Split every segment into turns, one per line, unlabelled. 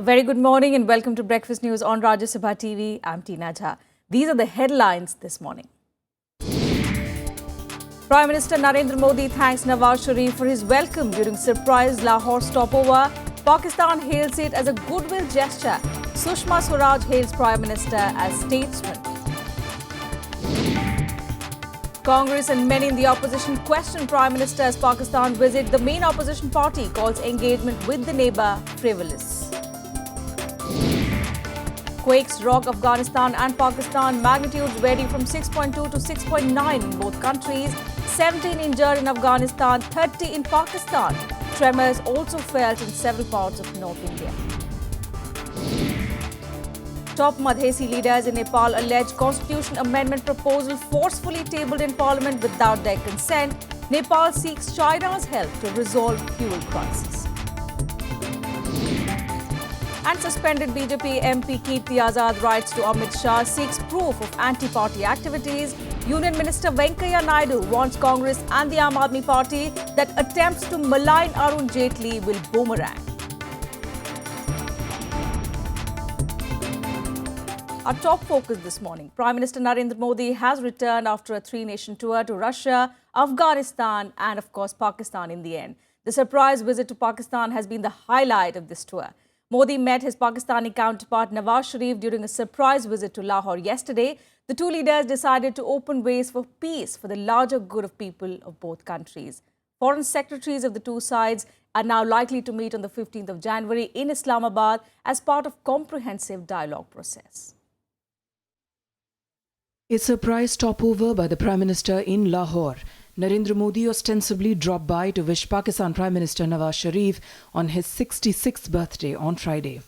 very good morning and welcome to Breakfast News on Rajya Sabha TV. I'm Tina Jha. These are the headlines this morning. Prime Minister Narendra Modi thanks Nawaz Sharif for his welcome during surprise Lahore stopover. Pakistan hails it as a goodwill gesture. Sushma Swaraj hails Prime Minister as statesman. Congress and many in the opposition question Prime Minister as Pakistan visit. The main opposition party calls engagement with the neighbour frivolous. Quakes rock Afghanistan and Pakistan. Magnitudes vary from 6.2 to 6.9 in both countries. 17 injured in Afghanistan, 30 in Pakistan. Tremors also felt in several parts of North India. Top Madhesi leaders in Nepal allege constitution amendment proposal forcefully tabled in parliament without their consent. Nepal seeks China's help to resolve fuel crisis. And suspended BJP MP Kirti Azad writes to Amit Shah, seeks proof of anti-party activities. Union Minister Venkaiah Naidu warns Congress and the Aam Aadmi Party that attempts to malign Arun Jaitley will boomerang. Our top focus this morning. Prime Minister Narendra Modi has returned after a three-nation tour to Russia, Afghanistan and, of course, Pakistan in the end. The surprise visit to Pakistan has been the highlight of this tour. Modi met his Pakistani counterpart Nawaz Sharif during a surprise visit to Lahore yesterday. The two leaders decided to open ways for peace for the larger good of people of both countries. Foreign secretaries of the two sides are now likely to meet on the 15th of January in Islamabad as part of comprehensive dialogue process.
A surprise stopover by the Prime Minister in Lahore. Narendra Modi ostensibly dropped by to wish Pakistan Prime Minister Nawaz Sharif on his 66th birthday on Friday.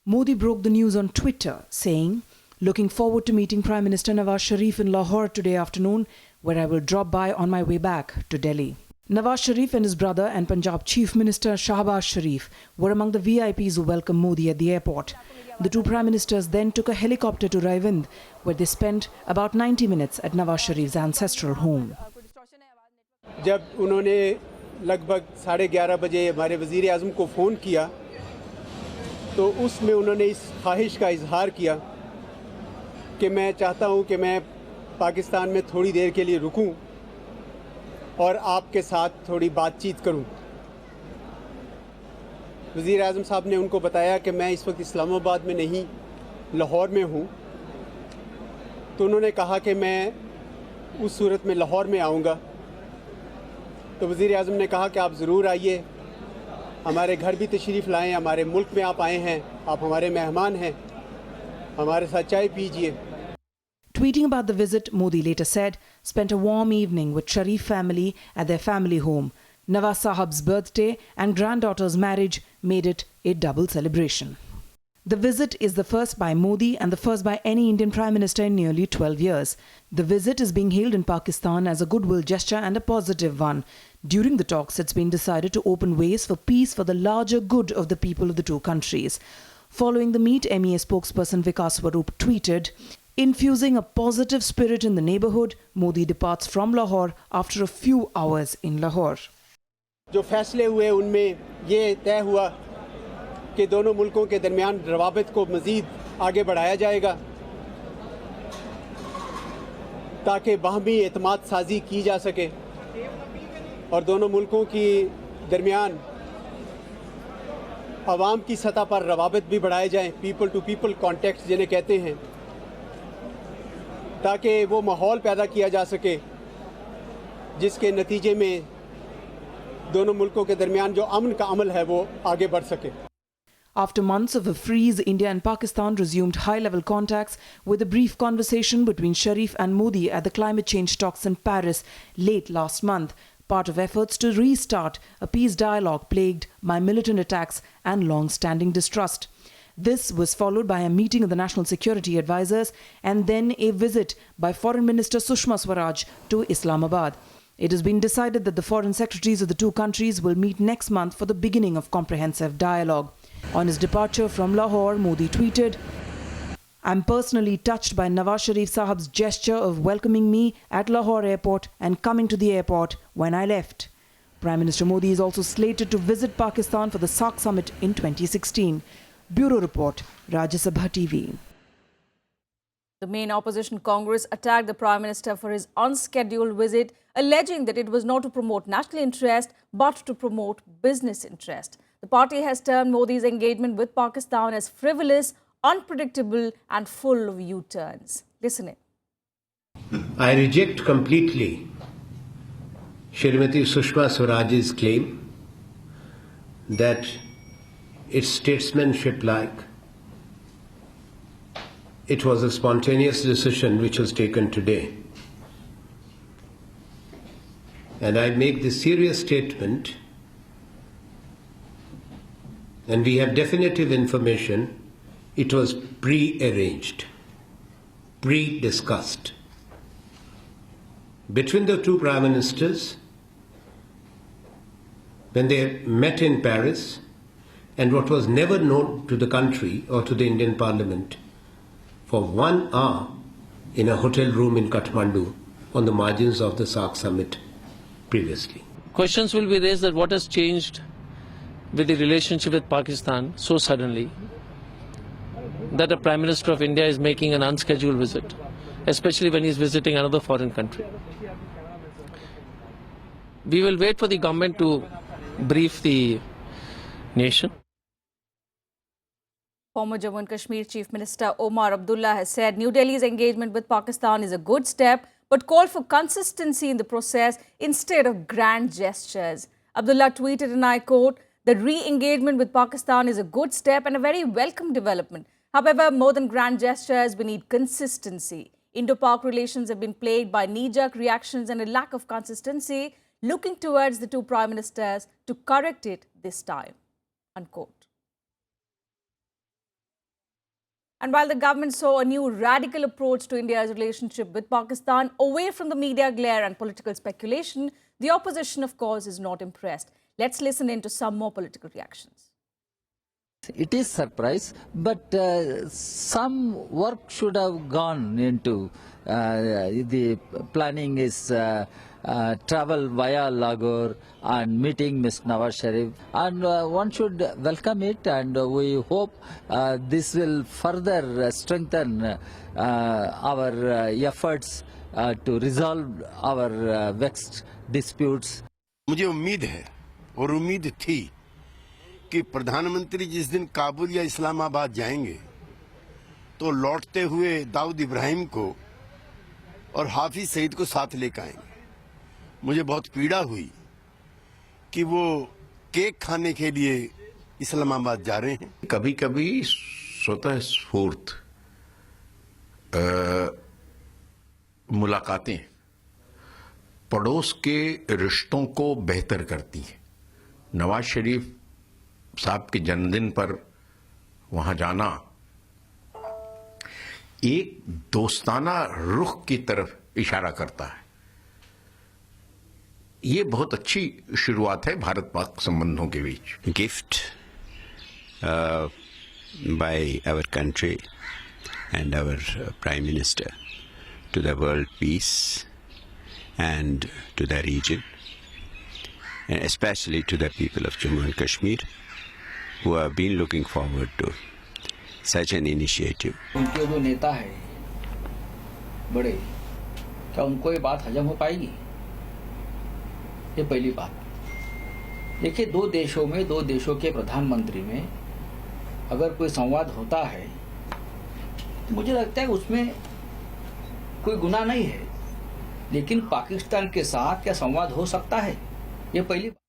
Modi broke the news on Twitter, saying, "Looking forward to meeting Prime Minister Nawaz Sharif in Lahore today afternoon, where I will drop by on my way back to Delhi." Nawaz Sharif and his brother and Punjab Chief Minister Shahbaz Sharif were among the VIPs who welcomed Modi at the airport. The two Prime Ministers then took a helicopter to Raiwind, where they spent about 90 minutes at Nawaz Sharif's ancestral home.
जब उन्होंने लगभग 11:30 बजे हमारे वज़ीर आज़म को phone किया तो उसमें उन्होंने इस ख्वाहिश का इजहार किया कि मैं चाहता हूं कि मैं पाकिस्तान में थोड़ी देर के लिए रुकूं और आपके साथ थोड़ी बातचीत करूं। वज़ीर आज़म साहब ने उनको बताया कि मैं इस वक्त इस्लामाबाद में नहीं, लाहौर में हूं। तो उन्होंने कहा कि मैं उस सूरत में लाहौर में आऊँगा। तो वज़ीर आज़म ने कहा कि आप ज़रूर आइए, हमारे घर भी तशरीफ़ लाएं, हमारे मुल्क में आप आए हैं, आप हमारे मेहमान हैं, हमारे साथ चाय पीजिए।
Tweeting about the visit, Modi later said, spent a warm evening with Sharif family at their family home. Nawaz Sahab's birthday and granddaughter's marriage made it a double celebration. The visit is the first by Modi and the first by any Indian Prime Minister in nearly 12 years. The visit is being hailed in Pakistan as a goodwill gesture and a positive one. During the talks, it's been decided to open ways for peace for the larger good of the people of the two countries. Following the meet, MEA spokesperson Vikas Swarup tweeted, "Infusing a positive spirit in the neighbourhood, Modi departs from Lahore after a few hours in Lahore."
जो फैसले हुए उनमें ये तय हुआ कि दोनों मुल्कों के दरमियान रवाबित को मज़ीद आगे बढ़ाया जाएगा ताकि बाहमी एतमाद साजी की जा सके और दोनों मुल्कों की दरमियान आवाम की सतह पर रवाबित भी बढ़ाए जाएं, पीपल टू पीपल कॉन्टेक्ट जिन्हें कहते हैं, ताकि वो माहौल पैदा किया जा सके जिसके नतीजे में दोनों मुल्कों के दरमियान जो अमन का अमल है वो आगे बढ़ सके।
After months of a freeze, India and Pakistan resumed high-level contacts with a brief conversation between Sharif and Modi at the climate change talks in Paris late last month, part of efforts to restart a peace dialogue plagued by militant attacks and long-standing distrust. This was followed by a meeting of the National Security Advisors and then a visit by Foreign Minister Sushma Swaraj to Islamabad. It has been decided that the foreign secretaries of the two countries will meet next month for the beginning of comprehensive dialogue. On his departure from Lahore, Modi tweeted, "I'm personally touched by Nawaz Sharif Sahab's gesture of welcoming me at Lahore airport and coming to the airport when I left." Prime Minister Modi is also slated to visit Pakistan for the SAARC summit in 2016. Bureau Report, Rajya Sabha TV.
The main opposition Congress attacked the Prime Minister for his unscheduled visit, alleging that it was not to promote national interest but to promote business interest. The party has termed Modi's engagement with Pakistan as frivolous, unpredictable and full of U-turns. Listen in.
I reject completely Srimati Sushma Swaraj's claim that it's statesmanship-like. It was a spontaneous decision which was taken today. And I make this serious statement, and we have definitive information, it was pre-arranged, pre-discussed between the two prime ministers when they met in Paris, and what was never known to the country or to the Indian Parliament for 1 hour in a hotel room in Kathmandu on the margins of the SAARC summit previously.
Questions will be raised that what has changed with the relationship with Pakistan so suddenly that a Prime Minister of India is making an unscheduled visit, especially when he is visiting another foreign country. We will wait for the government to brief the nation.
Former Jammu and Kashmir Chief Minister Omar Abdullah has said New Delhi's engagement with Pakistan is a good step, but called for consistency in the process instead of grand gestures. Abdullah tweeted, and I quote, "The re-engagement with Pakistan is a good step and a very welcome development. However, more than grand gestures, we need consistency. Indo-Pak relations have been plagued by knee-jerk reactions and a lack of consistency. Looking towards the two prime ministers to correct it this time." Unquote. And while the government saw a new radical approach to India's relationship with Pakistan, away from the media glare and political speculation, the opposition, of course, is not impressed. Let's listen in to some more political reactions.
It is surprise, but some work should have gone into the planning is travel via Lahore and meeting Ms. Nawaz Sharif, and one should welcome it, and we hope this will further strengthen our efforts to resolve our vexed disputes.
मुझे उम्मीद है और उम्मीद थी कि प्रधानमंत्री जिस दिन काबुल या इस्लामाबाद जाएंगे तो लौटते हुए दाऊद इब्राहिम को और हाफिज सईद को साथ लेकर आएंगे। मुझे बहुत पीड़ा हुई कि वो केक खाने के लिए इस्लामाबाद जा रहे हैं।
कभी कभी स्वतः स्फूर्त मुलाकातें पड़ोस के रिश्तों को बेहतर करती हैं। नवाज शरीफ साहब के जन्मदिन पर वहां जाना एक दोस्ताना रुख की तरफ इशारा करता है। ये बहुत अच्छी शुरुआत है भारत पाक संबंधों के बीच।
Gift by our country and our Prime Minister to the world peace and to the region, and especially to the people of Jammu and Kashmir who have been looking forward to such an initiative.
उनके जो नेता है बड़े, क्या उनको ये बात हजम हो पाएगी? ये पहली बात। देखिए, दो देशों में, दो देशों के प्रधानमंत्री में अगर कोई संवाद होता है तो मुझे लगता है उसमें कोई गुनाह नहीं है, लेकिन पाकिस्तान के साथ क्या संवाद हो सकता है? ये पहली बात।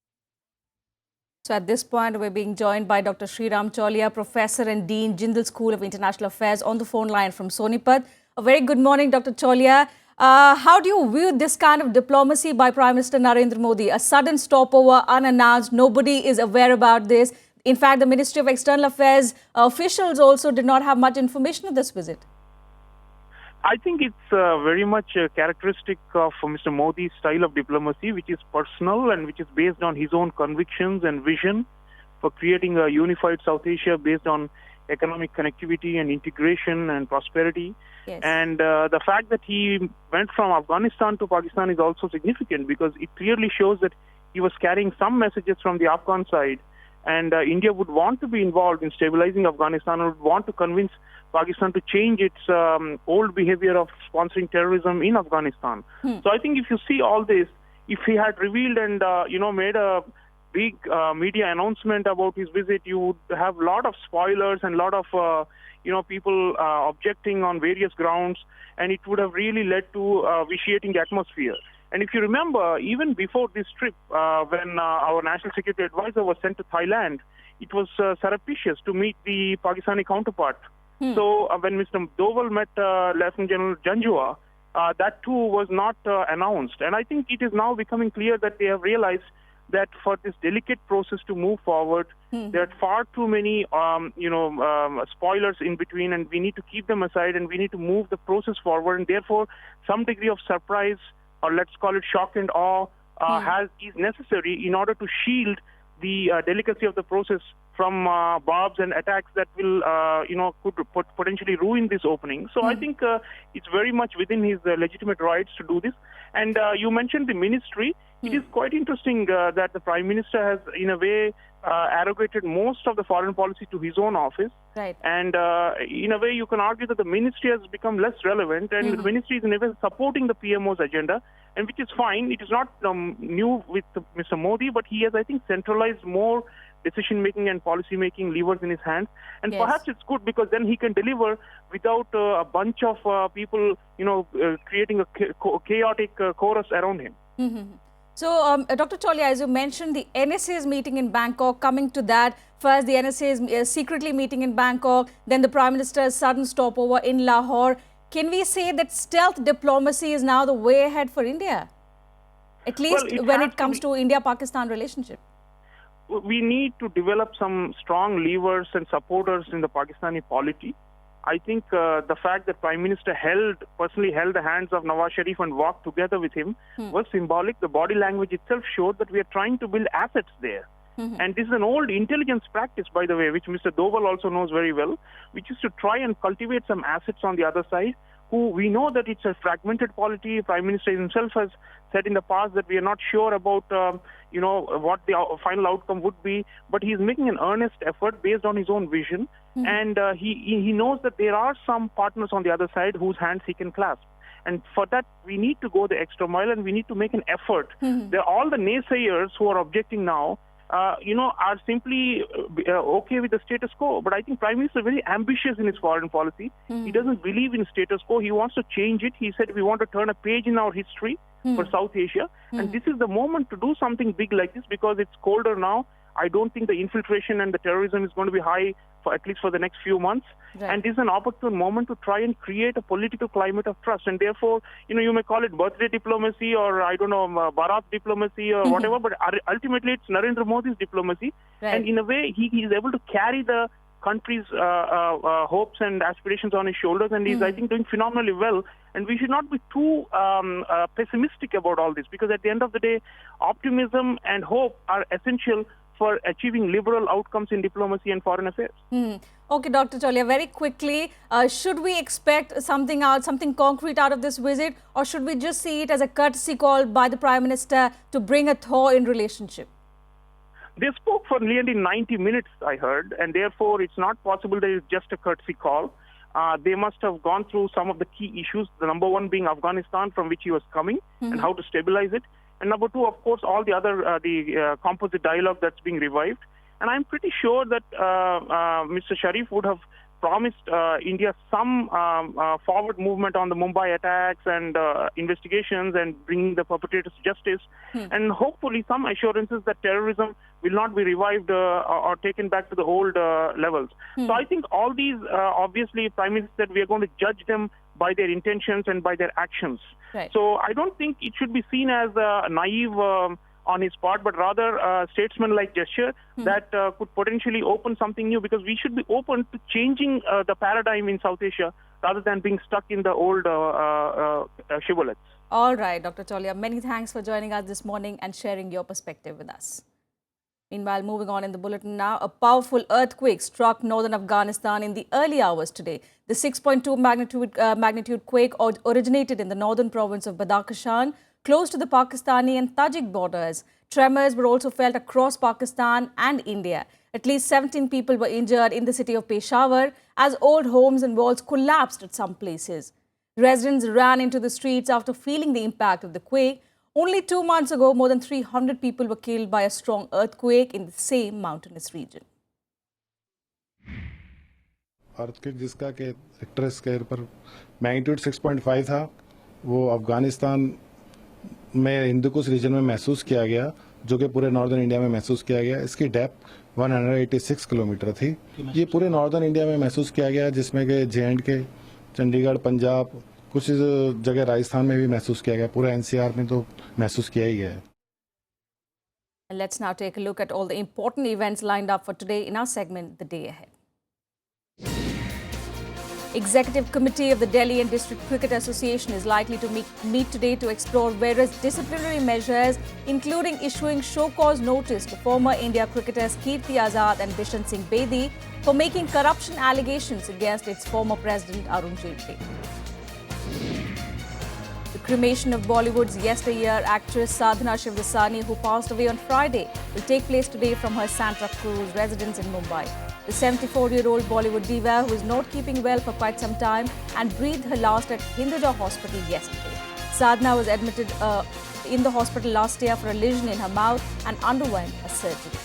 So at this point, we're being joined by Dr. Sriram Cholia, Professor and Dean, Jindal School of International Affairs, on the phone line from Sonipat. A very good morning, Dr. Cholia. How do you view this kind of diplomacy by Prime Minister Narendra Modi? A sudden stopover, unannounced, nobody is aware about this. In fact, the Ministry of External Affairs officials also did not have much information of this visit.
I think it's very much characteristic of Mr. Modi's style of diplomacy, which is personal and which is based on his own convictions and vision for creating a unified South Asia based on economic connectivity and integration and prosperity.
Yes.
And the fact that he went from Afghanistan to Pakistan is also significant because it clearly shows that he was carrying some messages from the Afghan side and India would want to be involved in stabilizing Afghanistan and would want to convince Pakistan to change its old behavior of sponsoring terrorism in Afghanistan. So I think if you see all this, if he had revealed and made a big media announcement about his visit, you would have a lot of spoilers and a lot of people objecting on various grounds, and it would have really led to vitiating the atmosphere. And if you remember, even before this trip, when our National Security Advisor was sent to Thailand, it was surreptitious to meet the Pakistani counterpart. So when Mr. Doval met Lieutenant General Janjua, that too was not announced. And I think it is now becoming clear that they have realized that for this delicate process to move forward, there are far too many, spoilers in between, and we need to keep them aside, and we need to move the process forward. And therefore, some degree of surprise, or let's call it shock and awe, is necessary in order to shield the delicacy of the process from barbs and attacks that will, could potentially ruin this opening. So I think it's very much within his legitimate rights to do this. And you mentioned the ministry. It is quite interesting that the Prime Minister has, in a way, arrogated most of the foreign policy to his own office.
Right.
And in a way, you can argue that the ministry has become less relevant, and the ministry is in a way supporting the PMO's agenda, and which is fine. It is not new with Mr. Modi, but he has, I think, centralized more decision-making and policy-making levers in his hands. And perhaps it's good because then he can deliver without a bunch of people, creating a chaotic chorus around him.
So, Dr. Cholia, as you mentioned, the NSA is meeting in Bangkok. Coming to that, first the NSA is secretly meeting in Bangkok, then the Prime Minister's sudden stopover in Lahore. Can we say that stealth diplomacy is now the way ahead for India? At least when it comes to India-Pakistan relationship.
We need to develop some strong levers and supporters in the Pakistani polity. I think the fact that Prime Minister personally held the hands of Nawaz Sharif and walked together with him was symbolic. The body language itself showed that we are trying to build assets there. And this is an old intelligence practice, by the way, which Mr. Doval also knows very well, which is to try and cultivate some assets on the other side. Who we know that it's a fragmented polity. Prime Minister himself has said in the past that we are not sure about, what the final outcome would be. But he is making an earnest effort based on his own vision. And he knows that there are some partners on the other side whose hands he can clasp. And for that, we need to go the extra mile, and we need to make an effort. All the naysayers who are objecting now, are simply okay with the status quo. But I think Prime Minister is very ambitious in his foreign policy. He doesn't believe in status quo. He wants to change it. He said we want to turn a page in our history for South Asia. And this is the moment to do something big like this because it's colder now. I don't think the infiltration and the terrorism is going to be high for at least for the next few months. Right. And this is an opportune moment to try and create a political climate of trust. And therefore, you may call it birthday diplomacy or, I don't know, Bharat diplomacy or whatever, but ultimately it's Narendra Modi's diplomacy. Right. And in a way, he is able to carry the country's hopes and aspirations on his shoulders, and he's, I think, doing phenomenally well. And we should not be too pessimistic about all this, because at the end of the day, optimism and hope are essential for achieving liberal outcomes in diplomacy and foreign affairs.
Okay, Dr. Cholia, very quickly, should we expect something concrete out of this visit, or should we just see it as a courtesy call by the Prime Minister to bring a thaw in relationship?
They spoke for nearly 90 minutes, I heard, and therefore it's not possible that it's just a courtesy call. They must have gone through some of the key issues, the number one being Afghanistan, from which he was coming, and how to stabilize it. And number two, of course, all the other composite dialogue that's being revived. And I'm pretty sure that Mr. Sharif would have promised India some forward movement on the Mumbai attacks and investigations and bringing the perpetrators to justice, and hopefully some assurances that terrorism will not be revived or taken back to the old levels. So I think all these, obviously, Prime Minister said we are going to judge them by their intentions and by their actions. Right. So I don't think it should be seen as naive on his part, but rather a statesman-like gesture that could potentially open something new, because we should be open to changing the paradigm in South Asia rather than being stuck in the old shibboleths.
All right, Dr. Cholia, many thanks for joining us this morning and sharing your perspective with us. Meanwhile, moving on in the bulletin now, a powerful earthquake struck northern Afghanistan in the early hours today. The 6.2 magnitude quake originated in the northern province of Badakhshan, close to the Pakistani and Tajik borders. Tremors were also felt across Pakistan and India. At least 17 people were injured in the city of Peshawar as old homes and walls collapsed at some places. Residents ran into the streets after feeling the impact of the quake. Only 2 months ago, more than 300 people were killed by a strong earthquake in the same mountainous region.
Earthquake जिसका के Richter scale पर magnitude 6.5 था, वो अफगानिस्तान में Hindu Kush reason में महसूस किया गया, जो कि पूरे नॉर्दर्न इंडिया में महसूस किया गया। इसकी डेप्थ 186 किलोमीटर थी। ये पूरे नॉर्दर्न इंडिया में महसूस किया गया, जिसमें कि J&K, चंडीगढ़, पंजाब, कुछ जगह राजस्थान में भी महसूस किया गया। पूरा NCR में तो महसूस किया ही गया है।
Let's now take a look at all the important events lined up for today in our segment, The Day Ahead. Executive Committee of the Delhi and District Cricket Association is likely to meet today to explore various disciplinary measures, including issuing show-cause notice to former India cricketers Kirti Azad and Bishan Singh Bedi for making corruption allegations against its former president Arun Jaitley. The cremation of Bollywood's yesteryear actress Sadhana Shivdasani, who passed away on Friday, will take place today from her Santa Cruz residence in Mumbai. The 74-year-old Bollywood diva, who is not keeping well for quite some time and breathed her last at Hinduja Hospital yesterday. Sadhana was admitted in the hospital last year for a lesion in her mouth and underwent a surgery.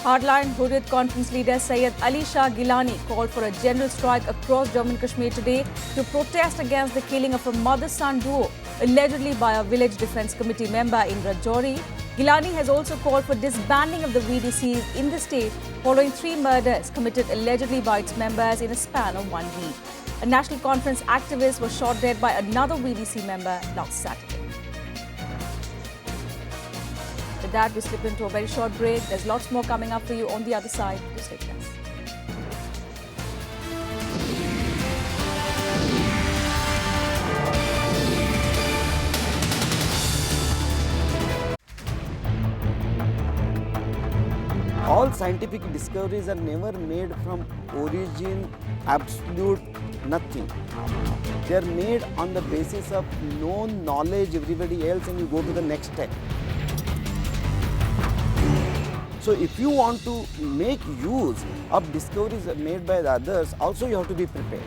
Hardline Hurriyat Conference leader Syed Ali Shah Gilani called for a general strike across Jammu and Kashmir today to protest against the killing of a mother-son duo, allegedly by a village defence committee member in Rajouri. Gilani has also called for disbanding of the VDCs in the state following 3 murders committed allegedly by its members in a span of 1 week. A National Conference activist was shot dead by another VDC member last Saturday. With that, we slip into a very short break. There's lots more coming up for you on the other side. Do stay with us.
All scientific discoveries are never made from origin, absolute nothing. They are made on the basis of known knowledge, everybody else, and you go to the next step. So if you want to make use of discoveries made by the others, also you have to be prepared.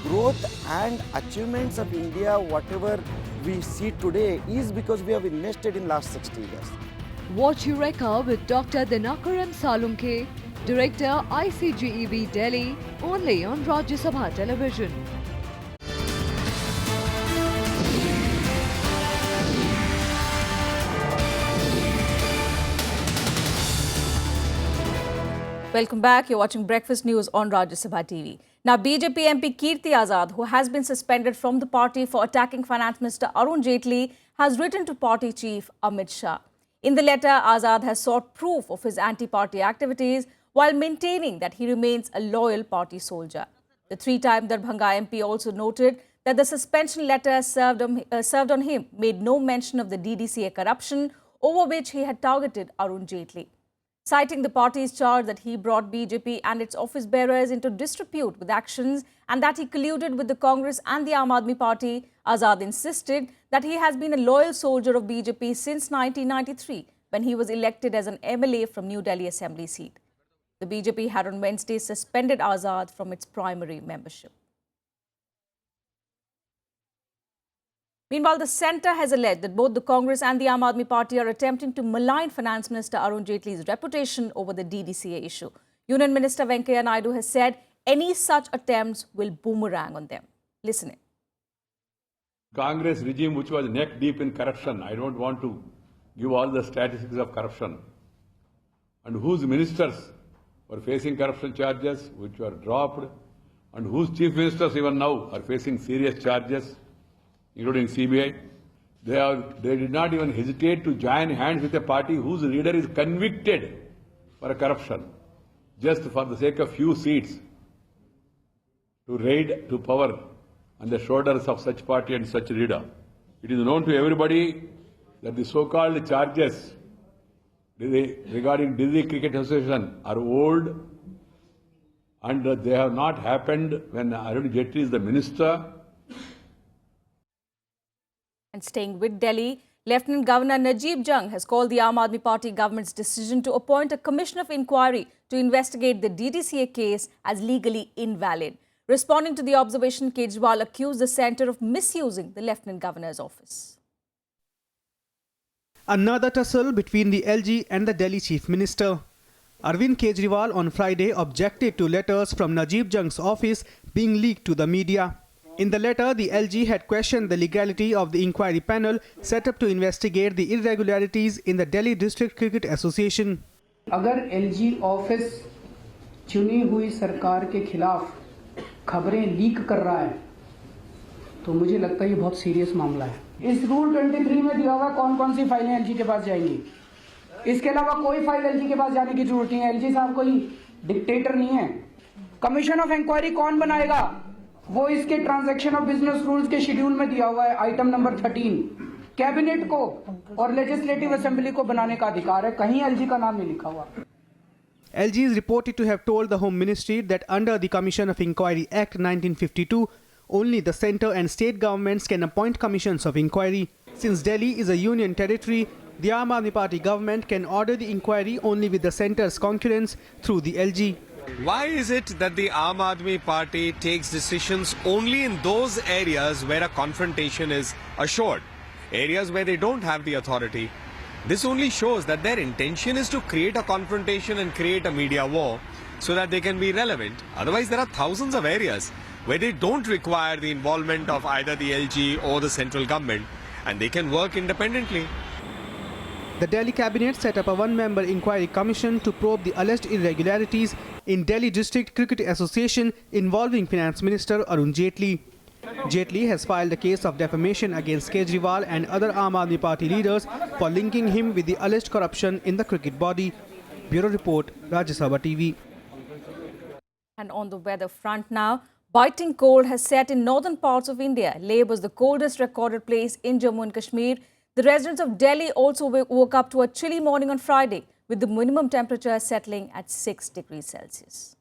Growth and achievements of India, whatever we see today, is because we have invested in last 60 years.
Watch Eureka with Dr. Dinakaran Salunke, Director ICGEB Delhi, only on Rajya Sabha television.
Welcome back. You're watching Breakfast News on Rajya Sabha TV. Now, BJP MP Kirti Azad, who has been suspended from the party for attacking Finance Minister Arun Jaitley, has written to party chief Amit Shah. In the letter, Azad has sought proof of his anti-party activities while maintaining that he remains a loyal party soldier. The 3-time Darbhanga MP also noted that the suspension letter served on him made no mention of the DDCA corruption over which he had targeted Arun Jaitley. Citing the party's charge that he brought BJP and its office bearers into disrepute with actions and that he colluded with the Congress and the Aam Aadmi Party, Azad insisted that he has been a loyal soldier of BJP since 1993 when he was elected as an MLA from New Delhi Assembly seat. The BJP had on Wednesday suspended Azad from its primary membership. Meanwhile, the centre has alleged that both the Congress and the Aam Aadmi Party are attempting to malign Finance Minister Arun Jaitley's reputation over the DDCA issue. Union Minister Venkaiah Naidu has said any such attempts will boomerang on them. Listen in.
Congress regime, which was neck deep in corruption, I don't want to give all the statistics of corruption, and whose ministers were facing corruption charges which were dropped, and whose chief ministers even now are facing serious charges, including CBI. They did not even hesitate to join hands with a party whose leader is convicted for corruption, just for the sake of few seats, to raid to power on the shoulders of such party and such leader. It is known to everybody that the so-called charges regarding Delhi Cricket Association are old, and they have not happened when Arun Jaitley is the minister.
And staying with Delhi, Lieutenant Governor Najib Jung has called the Aam Aadmi Party government's decision to appoint a commission of inquiry to investigate the DDCA case as legally invalid. Responding to the observation, Kejriwal accused the centre of misusing the Lieutenant Governor's office.
Another tussle between the LG and the Delhi Chief Minister. Arvind Kejriwal on Friday objected to letters from Najib Jung's office being leaked to the media. In the letter, the LG had questioned the legality of the inquiry panel set up to investigate the irregularities in the Delhi District Cricket Association.
अगर LG office चुनी हुई सरकार के खिलाफ खबरें leak कर रहा है तो मुझे लगता है ये बहुत सीरियस मामला है। इस रूल 23 में दिया हुआ कौन कौन सी फाइलें LG के पास जाएंगी। इसके अलावा कोई फाइल LG के पास जाने की जरूरत नहीं है। LG साहब कोई डिक्टेटर नहीं है। कमीशन ऑफ इंक्वायरी कौन बनाएगा? वो इसके ट्रांजैक्शन ऑफ बिजनेस रूल्स के शेड्यूल में दिया हुआ है, आइटम नंबर 13। कैबिनेट को और लेजिस्लेटिव असेंबली को बनाने का अधिकार है, कहीं LG का नाम नहीं लिखा हुआ।
LG is reported to have told the Home Ministry that under the Commission of Inquiry Act 1952, only the centre and state governments can appoint commissions of inquiry. Since Delhi is a union territory, the Aam Aadmi Party government can order the inquiry only with the centre's concurrence through the LG.
Why is it that the Aam Aadmi Party takes decisions only in those areas where a confrontation is assured, areas where they don't have the authority? This only shows that their intention is to create a confrontation and create a media war so that they can be relevant. Otherwise, there are thousands of areas where they don't require the involvement of either the LG or the central government, and they can work independently.
The Delhi cabinet set up a one-member inquiry commission to probe the alleged irregularities in Delhi District Cricket Association involving Finance Minister Arun Jaitley. Jaitley has filed a case of defamation against Kejriwal and other Aam Aadmi Party leaders for linking him with the alleged corruption in the cricket body. Bureau Report, Rajya Sabha TV.
And on the weather front now, biting cold has set in northern parts of India. Leh was the coldest recorded place in Jammu and Kashmir. The residents of Delhi also woke up to a chilly morning on Friday, with the minimum temperature settling at 6 degrees Celsius.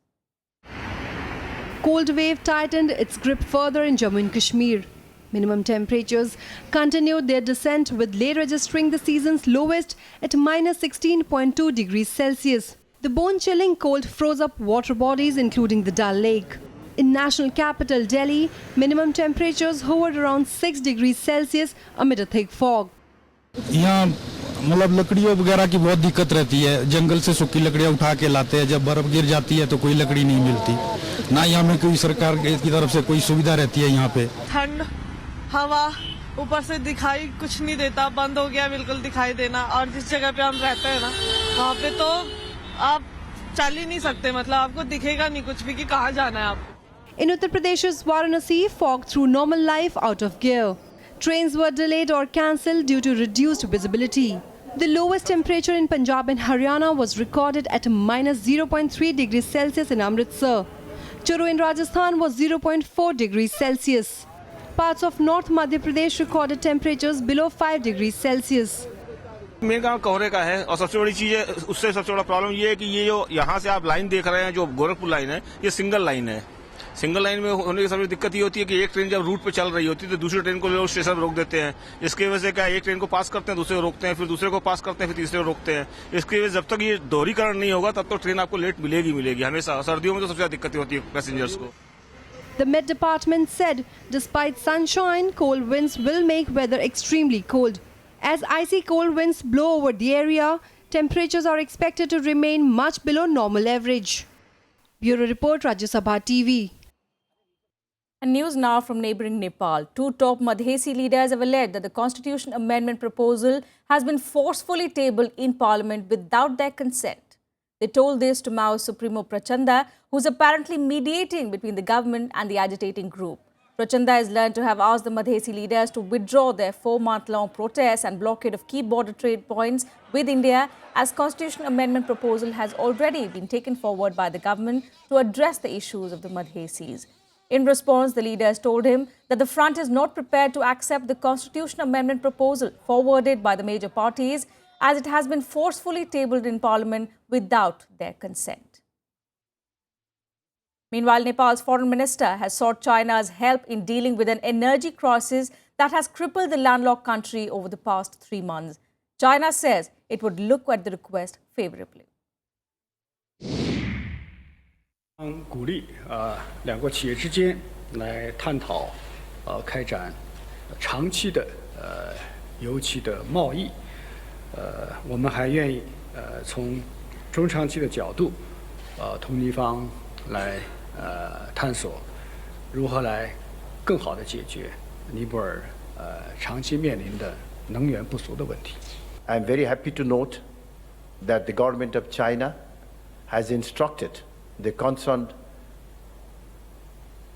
Cold wave tightened its grip further in Jammu and Kashmir. Minimum temperatures continued their descent, with Leh registering the season's lowest at minus 16.2 degrees Celsius. The bone-chilling cold froze up water bodies, including the Dal Lake. In national capital Delhi, minimum temperatures hovered around 6 degrees Celsius amid a thick fog.
यहाँ मतलब लकड़ियों वगैरह की बहुत दिक्कत रहती है। जंगल से सूखी लकड़ियाँ उठा के लाते हैं, जब बर्फ गिर जाती है तो कोई लकड़ी नहीं मिलती। ना यहाँ में कोई सरकार की तरफ से कोई सुविधा रहती है यहाँ पे।
ठंड, हवा, ऊपर से दिखाई कुछ नहीं देता, बंद हो गया बिल्कुल दिखाई देना। और जिस जगह पे हम रहते हैं ना, वहाँ पे तो आप चल ही नहीं सकते, मतलब आपको दिखेगा नहीं कुछ भी कि कहाँ जाना है आपको।
In Uttar Pradesh's Varanasi, fog threw normal life out of gear. Trains were delayed or cancelled due to reduced visibility. The lowest temperature in Punjab and Haryana was recorded at minus 0.3 degrees Celsius in Amritsar. Churu in Rajasthan was 0.4 degrees Celsius. Parts of North Madhya Pradesh recorded temperatures below 5 degrees Celsius.
Main काम कोहरे का है और सबसे बड़ी चीज है, उससे सबसे बड़ा प्रॉब्लम ये है कि ये जो यहाँ से आप लाइन देख रहे हैं, जो गोरखपुर लाइन है, ये सिंगल लाइन है। सिंगल लाइन में होने की सबसे दिक्कत ये होती है कि एक ट्रेन जब रूट पे चल रही होती है तो दूसरी ट्रेन को लोग स्टेशन पर रोक देते हैं। इसकी वजह से क्या, एक ट्रेन को पास करते हैं, दूसरे को रोकते हैं, फिर दूसरे को पास करते हैं, फिर तीसरे को रोकते हैं। इसकी वजह से जब तक ये दोहरीकरण नहीं होगा तब तो ट्रेन आपको लेट मिलेगी हमेशा। सर्दियों में तो सबसे ज्यादा दिक्कत होती है पैसेंजर्स को।
The Met Department said, despite sunshine, cold winds will make weather extremely cold. As icy cold winds blow over the area, temperatures are expected to remain much below normal average. Bureau Report, Rajya Sabha TV.
And news now from neighbouring Nepal. Two top Madhesi leaders have alleged that the Constitution Amendment proposal has been forcefully tabled in Parliament without their consent. They told this to Maoist Supremo Prachanda, who is apparently mediating between the government and the agitating group. Prachanda is learned to have asked the Madhesi leaders to withdraw their 4-month-long protest and blockade of key border trade points with India, as Constitution Amendment proposal has already been taken forward by the government to address the issues of the Madhesis. In response, the leaders told him that the front is not prepared to accept the Constitution Amendment proposal forwarded by the major parties, as it has been forcefully tabled in Parliament without their consent. Meanwhile, Nepal's foreign minister has sought China's help in dealing with an energy crisis that has crippled the landlocked country over the past 3 months. China says it would look at the request favorably.
鼓励两国企业之间来探讨开展长期的油气的贸易。我们还愿意从中长期的角度同尼方来探索如何来更好的解决尼泊尔长期面临的能源不足的问题。
I'm very happy to note that the government of China has instructed the concerned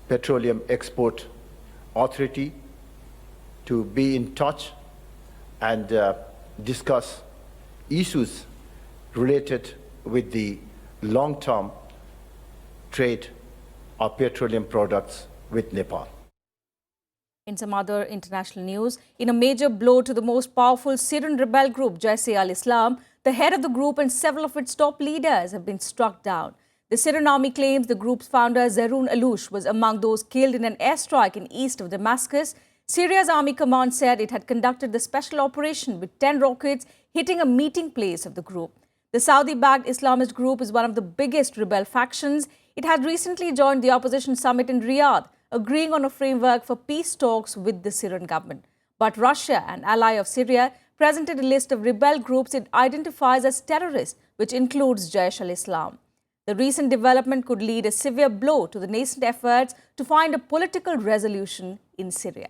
Petroleum Export Authority to be in touch and discuss issues related with the long-term trade of petroleum products with Nepal.
In some other international news, in a major blow to the most powerful Syrian rebel group, Jaish al-Islam, the head of the group and several of its top leaders have been struck down. The Syrian army claims the group's founder, Zaroun Aloush, was among those killed in an airstrike in east of Damascus. Syria's army command said it had conducted the special operation with 10 rockets hitting a meeting place of the group. The Saudi-backed Islamist group is one of the biggest rebel factions. It had recently joined the opposition summit in Riyadh, agreeing on a framework for peace talks with the Syrian government. But Russia, an ally of Syria, presented a list of rebel groups it identifies as terrorists, which includes Jaish al-Islam. The recent development could lead a severe blow to the nascent efforts to find a political resolution in Syria.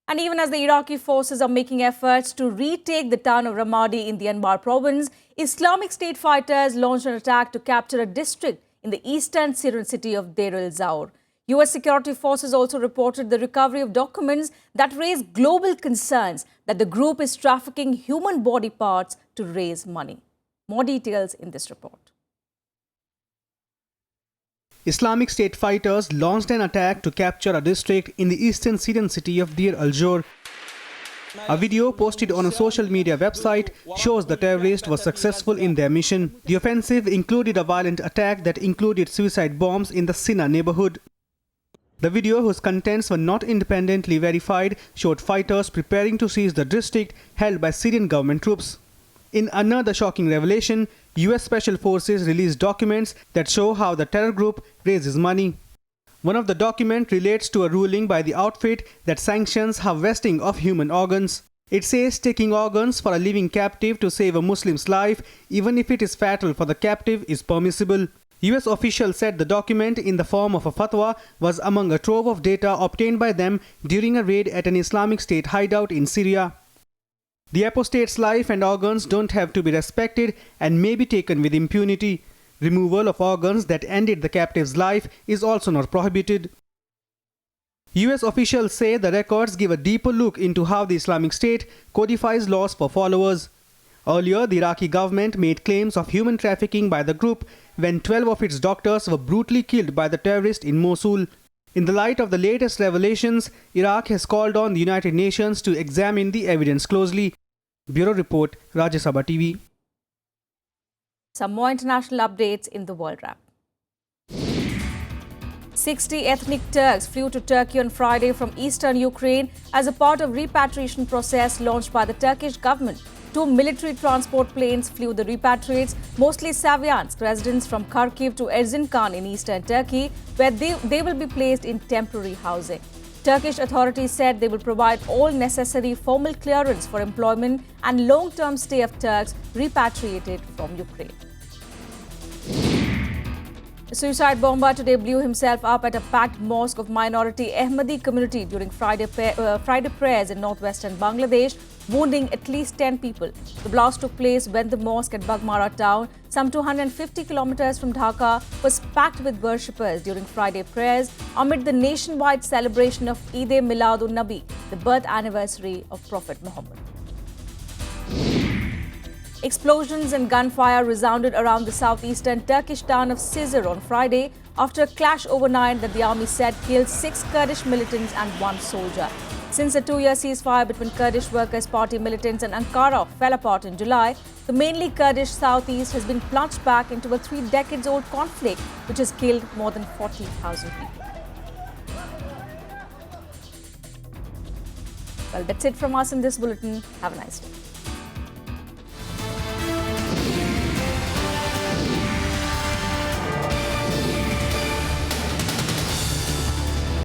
And even as the Iraqi forces are making efforts to retake the town of Ramadi in the Anbar province, Islamic State fighters launched an attack to capture a district in the eastern Syrian city of Deir el-Zawr. US security forces also reported the recovery of documents that raise global concerns that the group is trafficking human body parts to raise money. More details in this report.
Islamic State fighters launched an attack to capture a district in the eastern Syrian city of Deir el-Zawr. A video posted on a social media website shows the terrorists were successful in their mission. The offensive included a violent attack that included suicide bombs in the Sina neighborhood. The video, whose contents were not independently verified, showed fighters preparing to seize the district held by Syrian government troops. In another shocking revelation, US Special Forces released documents that show how the terror group raises money. One of the documents relates to a ruling by the outfit that sanctions harvesting of human organs. It says taking organs for a living captive to save a Muslim's life, even if it is fatal for the captive, is permissible. US officials said the document, in the form of a fatwa, was among a trove of data obtained by them during a raid at an Islamic State hideout in Syria. The apostate's life and organs don't have to be respected and may be taken with impunity. Removal of organs that ended the captive's life is also not prohibited. US officials say the records give a deeper look into how the Islamic State codifies laws for followers. Earlier, the Iraqi government made claims of human trafficking by the group when 12 of its doctors were brutally killed by the terrorists in Mosul. In the light of the latest revelations, Iraq has called on the United Nations to examine the evidence closely. Bureau Report, Rajya Sabha TV.
Some more international updates in the World Wrap. 60 ethnic Turks flew to Turkey on Friday from eastern Ukraine as a part of repatriation process launched by the Turkish government. 2 military transport planes flew the repatriates, mostly Slavyansk residents from Kharkiv to Erzincan in eastern Turkey, where they will be placed in temporary housing. Turkish authorities said they will provide all necessary formal clearance for employment and long-term stay of Turks repatriated from Ukraine. A suicide bomber today blew himself up at a packed mosque of minority Ahmadi community during Friday prayers in northwestern Bangladesh, wounding at least 10 people. The blast took place when the mosque at Bagmara town, some 250 kilometers from Dhaka, was packed with worshippers during Friday prayers amid the nationwide celebration of Eid-e-Milad-un-Nabi, the birth anniversary of Prophet Muhammad. Explosions and gunfire resounded around the southeastern Turkish town of Cizre on Friday after a clash overnight that the army said killed 6 Kurdish militants and 1 soldier. Since the 2-year ceasefire between Kurdish Workers' Party militants and Ankara fell apart in July, the mainly Kurdish southeast has been plunged back into a 3-decades-old conflict which has killed more than 40,000 people. Well, that's it from us in this bulletin. Have a nice day.